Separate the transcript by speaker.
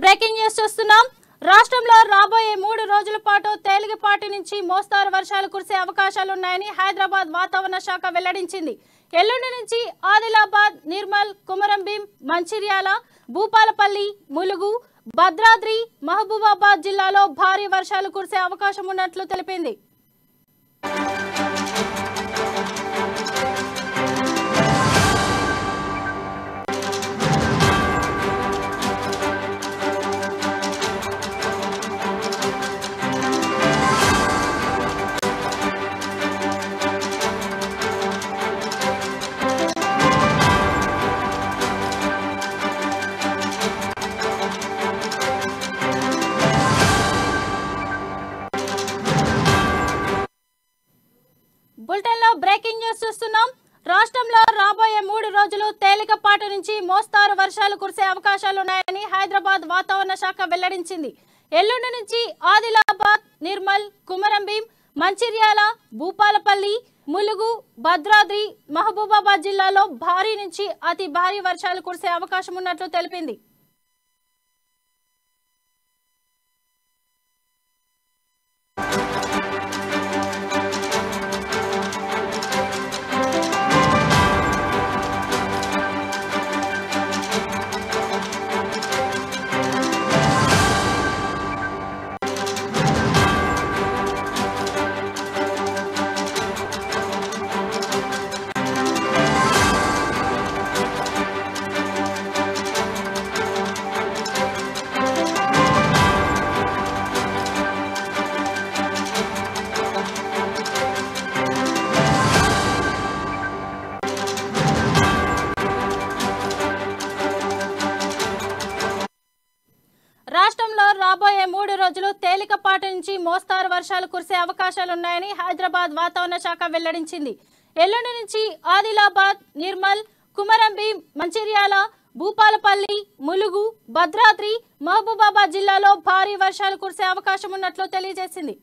Speaker 1: Breaking news చూస్తున్నాం. రాష్ట్రంలో రాబోయే 3 రోజుల పాటు తేలికపాటి నుంచి మోస్తారు వర్షాలు కురిసే అవకాశాలున్నాయని హైదరాబాద్ వాతావరణ శాఖ వెల్లడించింది. ఎల్లుండి నుంచి ఆదిలాబాద్, నిర్మల్, కుమరంభీం, మంచిర్యాల, భూపాలపల్లి, ములుగు, భద్రాద్రి, మహబూబాబాద్ జిల్లాలో భారీ వర్షాలు కురిసే అవకాశం ఉన్నట్లు తెలిపింది. బులెటిన్లో బ్రేకింగ్ న్యూస్ చూస్తున్నాం. రాష్ట్రంలో రాబోయే 3 రోజులు తేలికపాటి నుంచి మోస్తారు వర్షాలు కురిసే అవకాశాలున్నాయని హైదరాబాద్ వాతావరణ శాఖ వెల్లడించింది. ఎల్లుండి నుంచి ఆదిలాబాద్, నిర్మల్, కుమరంభీం, మంచిర్యాల, భూపాలపల్లి, ములుగు, భద్రాద్రి, మహబూబాబాద్ జిల్లాలో భారీ నుంచి అతి భారీ వర్షాలు కురిసే అవకాశం ఉన్నట్లు తెలిపింది. రాష్ట్రంలో రాబోయే 3 రోజులు తేలికపాటి నుంచి మోస్తారు వర్షాలు కురిసే అవకాశాలున్నాయని హైదరాబాద్ వాతావరణ శాఖ వెల్లడించింది. ఎల్లుండి నుంచి ఆదిలాబాద్, నిర్మల్, కుమరంభీం, మంచిర్యాల, భూపాలపల్లి, ములుగు, భద్రాద్రి, మహబూబాబాద్ జిల్లాలో భారీ వర్షాలు కురిసే అవకాశం ఉన్నట్లు తెలియజేసింది.